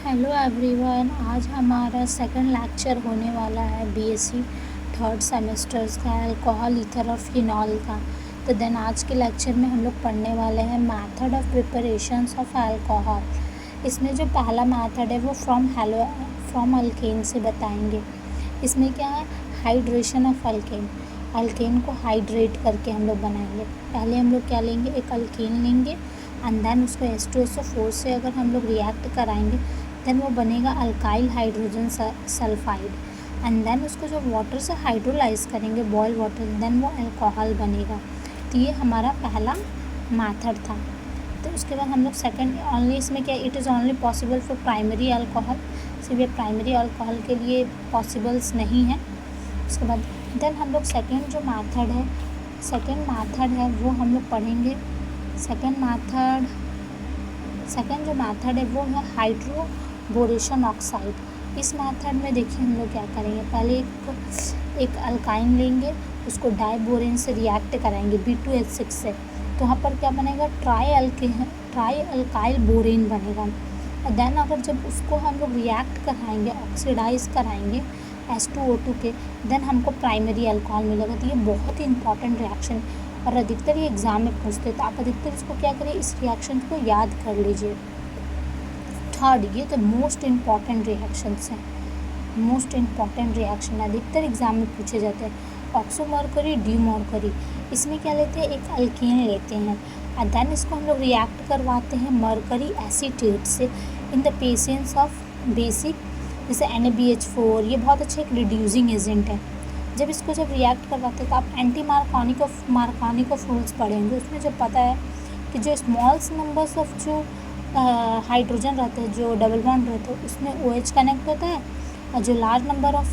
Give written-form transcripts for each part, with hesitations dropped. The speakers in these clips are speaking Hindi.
हेलो एवरीवन, आज हमारा सेकंड लेक्चर होने वाला है बीएससी थर्ड सेमेस्टर्स का अल्कोहल ईथर और फिनॉल का। तो देन आज के लेक्चर में हम लोग पढ़ने वाले हैं method of preparations of alcohol. इसमें जो पहला मेथड है वो फ्रॉम अल्केन से बताएंगे। इसमें क्या है, हाइड्रेशन ऑफ अल्केन। अल्केन को हाइड्रेट करके हम लोग बनाएंगे। पहले हम लोग क्या लेंगे, एक अल्केन लेंगे एंड देन उसको H2SO4 से अगर हम लोग रिएक्ट कराएंगे देन वो बनेगा alkyl hydrogen sulphide and then उसको जब वाटर से हाइड्रोलाइज करेंगे बॉयल वाटर, देन वो अल्कोहल बनेगा। तो ये हमारा पहला मेथड था। तो उसके बाद हम लोग सेकंड ओनली, इसमें क्या, it is only possible for primary alcohol. सिर्फ ये प्राइमरी अल्कोहल के लिए पॉसिबल्स नहीं है। उसके बाद देन हम लोग सेकेंड जो मेथड है वो हम लोग पढ़ेंगे। सेकेंड जो मेथड है वो है हाइड्रोबोरेशन ऑक्साइड। इस मेथड में देखिए हम लोग क्या करेंगे, पहले एक अल्काइन लेंगे, उसको डाइबोरेन से रिएक्ट कराएंगे B2H6 से। तो वहाँ पर क्या बनेगा, ट्राई अल्काइल बोरेन बनेगा। देन अगर जब उसको हम लोग रिएक्ट कराएंगे, ऑक्सीडाइज कराएंगे H2O2 के, देन हमको प्राइमरी अल्कोहल मिलेगा। तो ये बहुत ही इंपॉर्टेंट रिएक्शन और अधिकतर ये एग्ज़ाम में पूछते, तो आप अधिकतर इसको क्या करिए, इस रिएक्शन को याद कर लीजिए। थर्ड, ये तो मोस्ट इम्पॉर्टेंट रिएक्शंस हैं, मोस्ट इम्पॉर्टेंट रिएक्शन अधिकतर एग्ज़ाम में पूछे जाते हैं। ऑक्सोमर्करी ड्यूमर्करी, इसमें क्या लेते हैं, एक अल्केन लेते हैं एंड देन इसको हम लोग रिएक्ट करवाते हैं मर्करी एसीटेट से in the presence of basic, जैसे NaBH4। ये बहुत अच्छा एक रिड्यूसिंग एजेंट है। जब इसको रिएक्ट करवाते हैं तो आप एंटी मार्कोनिकोव रूल्स पढ़ेंगे। उसमें जो पता है कि जो स्मॉल्स नंबर्स ऑफ जो हाइड्रोजन रहते हैं, जो डबल बॉन्ड रहते हैं, उसमें OH कनेक्ट होता है और जो लार्ज नंबर ऑफ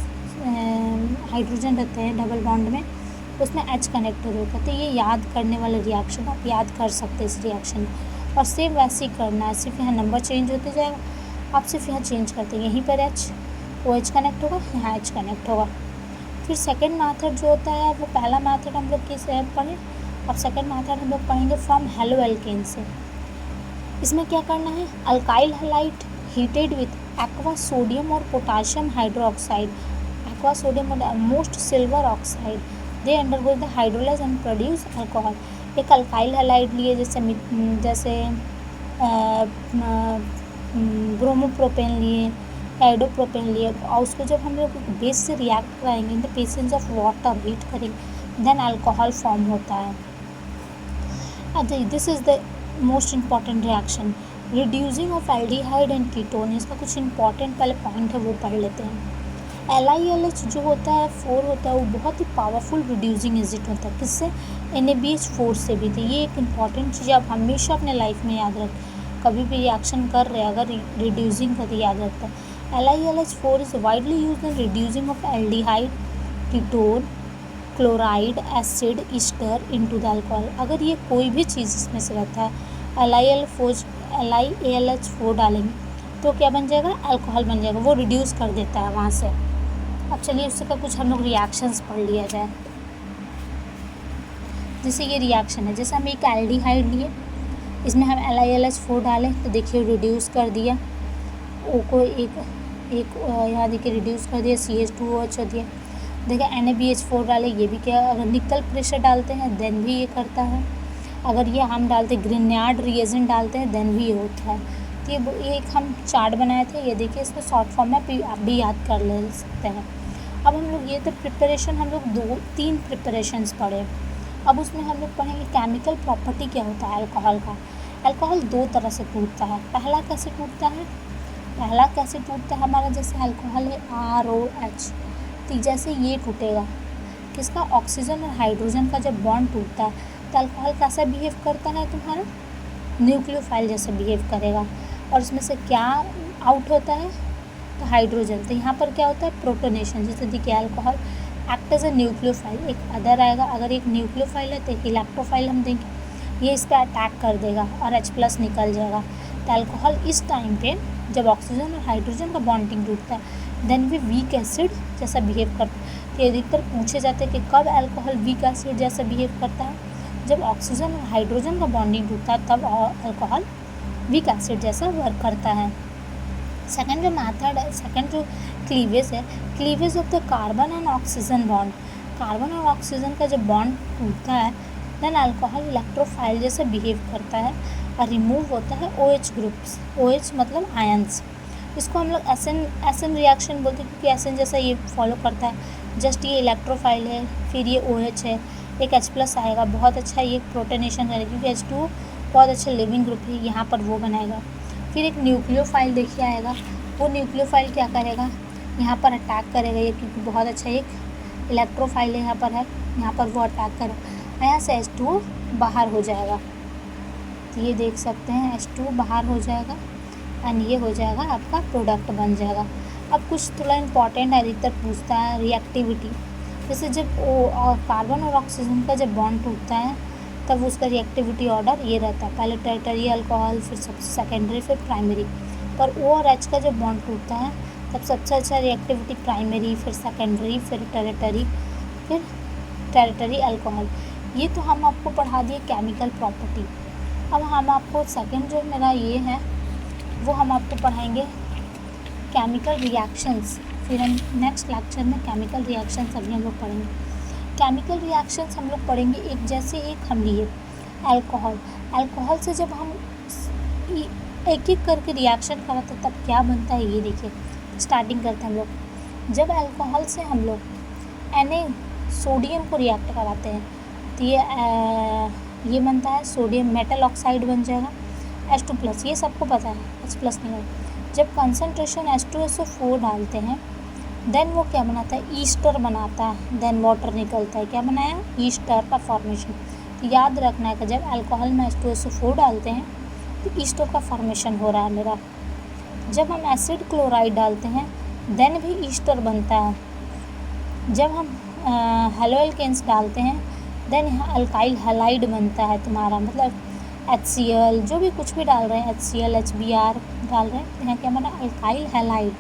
हाइड्रोजन रहते हैं डबल बॉन्ड में, उसमें H कनेक्टेड होता है। तो ये याद करने वाला रिएक्शन आप याद कर सकते हैं इस रिएक्शन और सेम वैसे ही करना है। सिर्फ यहाँ नंबर चेंज होते जाएगा, आप सिर्फ यहाँ चेंज करते हैं, यहीं पर OH कनेक्ट होगा, यहाँ H कनेक्ट होगा। फिर सेकेंड मेथड जो होता है, वो पहला मेथड हम लोग किस पढ़ें, अब सेकेंड मेथड हम लोग पढ़ेंगे फ्रॉम हेलो एल्केन से। इसमें क्या करना है, alkyl halide heated with aqua sodium और पोटाशियम हाइड्रोक्साइड, एक्वा सोडियम और most silver oxide, they undergo the hydrolyse and produce alcohol. एक अल्काइल हैलाइड लिए, जैसे ब्रोमोप्रोपेन लिए, हाइड्रोप्रोपेन लिए, और उसको जब हम लोग बेस से रिएक्ट कराएंगे in the presence of water, heat करेंगे, देन अल्कोहल फॉर्म होता है। This is the most important reaction, reducing of aldehyde and ketone. इसका कुछ इंपॉर्टेंट पहले पॉइंट है वो पढ़ लेते हैं। LiLH जो होता है 4 होता है, वो बहुत ही पावरफुल रिड्यूसिंग एजेंट होता है। किससे, NaBH4 से भी। तो ये एक इम्पॉर्टेंट चीज़ आप हमेशा अपने लाइफ में याद रखें, कभी भी रिएक्शन कर रहे हैं अगर रिड्यूसिंग का, तो याद रखता है। LiLH4 is widely used in reducing of aldehyde, ketone, chloride, acid, Easter into the alcohol. अगर ये कोई भी चीज़ इसमें से रहता है, LiAlH4 डालेंगे तो क्या बन जाएगा, अल्कोहल बन जाएगा, वो रिड्यूस कर देता है वहाँ से। अब चलिए उससे का कुछ हम लोग रिएक्शंस पढ़ लिया जाए। जैसे ये रिएक्शन है, जैसे हम एक एल्डिहाइड लिए, इसमें हम LiLH4 डालें तो देखिए रिड्यूस कर दिया, O को एक यहाँ देखिए रिड्यूस कर दिया, CH2OH हो दिया। देखिए NaBH4 डाले, ये भी क्या, अगर निकल प्रेशर डालते हैं देन भी ये करता है। अगर ये हम डालते ग्रिन्यार्ड रिएजेंट डालते हैं देन भी ये होता है। तो ये एक हम चार्ट बनाए थे, ये देखिए, इसमें शॉर्ट फॉर्म में आप भी याद कर ले सकते हैं। अब हम लोग ये तो प्रिपरेशन, हम लोग 2-3 प्रिपरेशंस पढ़े। अब उसमें हम लोग पढ़ेंगे केमिकल प्रॉपर्टी क्या होता है अल्कोहल का। अल्कोहल 2 तरह से टूटता है। पहला कैसे टूटता है हमारा, जैसे अल्कोहल है ROH, तो जैसे ये टूटेगा, किसका, ऑक्सीजन और हाइड्रोजन का जब बॉन्ड टूटता है तो अल्कोहल कैसा बिहेव करता है, तुम्हारा न्यूक्लियोफाइल जैसे बिहेव करेगा। और इसमें से क्या आउट होता है, तो हाइड्रोजन। तो यहाँ पर क्या होता है, प्रोटोनेशन। जैसे देखिए alcohol act as a nucleophile, एक अदर आएगा, अगर एक न्यूक्लियोफाइल है तो एक इलेक्ट्रोफाइल हम देंगे, ये इस पर अटैक कर देगा और H+ निकल जाएगा। तो अल्कोहल इस टाइम पे जब ऑक्सीजन और हाइड्रोजन का बॉन्डिंग टूटता है देन भी वीक एसिड जैसा बिहेव करता है। तो अधिकतर पूछे जाते हैं कि कब अल्कोहल वीक एसिड जैसा बिहेव करता है, जब ऑक्सीजन और हाइड्रोजन का बॉन्डिंग टूटता है तब अल्कोहल वीक एसिड जैसा वर्क करता है। सेकंड जो मेथड है, सेकंड जो क्लीवेज है, cleavage of the carbon and oxygen bond. Carbon और ऑक्सीजन का जब बॉन्ड टूटता है देन अल्कोहल इलेक्ट्रोफाइल जैसे बिहेव करता है और रिमूव होता है OH ग्रुप्स। OH मतलब आयंस। इसको हम लोग एसन रिएक्शन बोलते हैं, क्योंकि एसन जैसा ये फॉलो करता है। जस्ट ये इलेक्ट्रोफाइल है, फिर ये OH है, एक H+ आएगा, बहुत अच्छा ये प्रोटोनेशन करेगा, क्योंकि H2 बहुत अच्छा लिविंग ग्रुप है, यहाँ पर वो बनाएगा। फिर एक न्यूक्लियोफाइल देखिए आएगा, वो न्यूक्लियोफाइल क्या करेगा, यहाँ पर अटैक करेगा ये, क्योंकि बहुत अच्छा एक इलेक्ट्रोफाइल है, यहाँ पर वो अटैक करेगा, यहाँ से H2 बाहर हो जाएगा। तो ये देख सकते हैं H2 बाहर हो जाएगा एंड ये हो जाएगा आपका प्रोडक्ट बन जाएगा। अब कुछ थोड़ा इम्पॉर्टेंट अधिकतर पूछता है रिएक्टिविटी, जैसे जब कार्बन और ऑक्सीजन का जब बॉन्ड टूटता है तब उसका रिएक्टिविटी ऑर्डर ये रहता है, पहले टर्टरी अल्कोहल, फिर सेकेंडरी, फिर प्राइमरी। पर O और H का जब बॉन्ड टूटता है तब सबसे अच्छा रिएक्टिविटी प्राइमरी, फिर सेकेंडरी, फिर टर्टरी अल्कोहल। ये तो हम आपको पढ़ा दिए केमिकल प्रॉपर्टी। अब हम आपको सेकेंड जो मेरा ये है वो हम आपको पढ़ाएंगे केमिकल रिएक्शंस। फिर हम नेक्स्ट लेक्चर में केमिकल रिएक्शंस अभी हम लोग पढ़ेंगे। केमिकल रिएक्शंस हम लोग पढ़ेंगे एक जैसे एक हम लिए अल्कोहल से जब हम एक एक करके रिएक्शन कराते हैं तब क्या बनता है ये देखिए। स्टार्टिंग करते हैं हम लोग, जब अल्कोहल से हम लोग सोडियम को रिएक्ट कराते हैं तो ये बनता है सोडियम मेटल ऑक्साइड बन जाएगा H2+, ये सबको पता है, H+ नहीं है। जब कंसनट्रेशन H2SO4 डालते हैं देन वो क्या बनाता है, ईस्टर बनाता है, देन वाटर निकलता है, क्या बनाया, ईस्टर का फॉर्मेशन। तो याद रखना है कि जब अल्कोहल में H2SO4 डालते हैं तो ईस्टर का फॉर्मेशन हो रहा है मेरा। जब हम एसिड क्लोराइड डालते हैं देन भी ईस्टर बनता है। जब हम हेलोएल्केन्स डालते हैं देन यहाँ अल्काइल हैलाइड बनता है तुम्हारा, मतलब HCl जो भी कुछ भी डाल रहे हैं, HCl HBr डाल रहे हैं, यहाँ क्या बना, अल्काइल हैलाइड।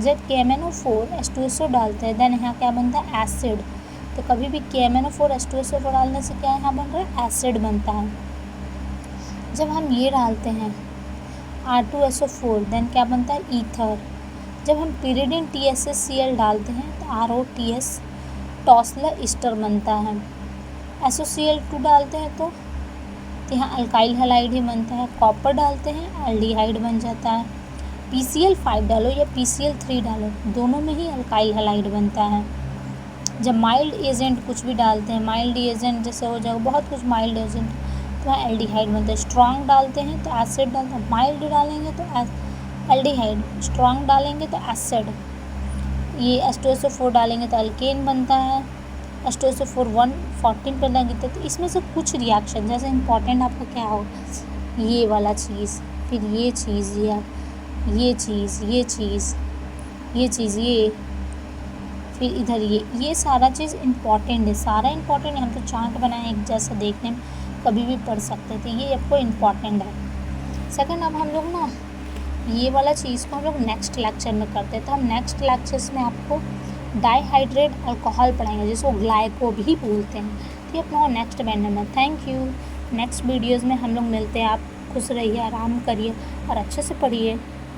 जब KMnO4 H2SO डालते हैं देन यहाँ क्या बनता है, एसिड। तो कभी भी KMnO4 H2SO डालने से क्या यहाँ बन रहा है, एसिड बनता है। जब हम ये डालते हैं R2SO4 देन क्या बनता है, ईथर। जब हम pyridine TSSCl डालते हैं तो ROTS टॉसलर ईस्टर बनता है। SOCl2 डालते हैं तो यहाँ अल्काइल हैलाइड ही बनता है। कॉपर डालते हैं एल्डिहाइड बन जाता है। PCl5 डालो या PCl3 डालो, दोनों में ही अल्काइल हैलाइड बनता है। जब माइल्ड एजेंट कुछ भी डालते हैं, माइल्ड एजेंट जैसे हो जाएगा बहुत कुछ माइल्ड एजेंट, तो वहाँ एल्डिहाइड बनता है। स्ट्रॉन्ग डालते हैं तो एसिड डालते हैं, माइल्ड डालेंगे तो एल्डिहाइड, स्ट्रॉन्ग डालेंगे तो एसिड। ये H2SO4 डालेंगे तो अल्केन बनता है। H2SO4 114 पर लगता है। तो इसमें से कुछ रिएक्शन जैसे इंपॉर्टेंट आपका क्या होगा, ये वाला चीज़, फिर ये चीज़, ये चीज़, ये फिर इधर ये सारा चीज़ इम्पॉर्टेंट है, सारा इम्पॉर्टेंट है। हम तो चार्ट बनाए एक जैसा, देखने में कभी भी पढ़ सकते थे, ये आपको इम्पॉर्टेंट है। सेकंड अब हम लोग ना ये वाला चीज़ को हम लोग नेक्स्ट लेक्चर में करते हैं। तो हम नेक्स्ट लेक्चर्स में आपको डाईहाइड्रेट अल्कोहल पढ़ाएंगे जिसको ग्लाइको भी बोलते हैं। तो ये अपना नेक्स्ट बनने में। Thank you. नेक्स्ट वीडियोज़ में हम लोग मिलते हैं। आप खुश रहिए, आराम करिए और अच्छे से पढ़िए।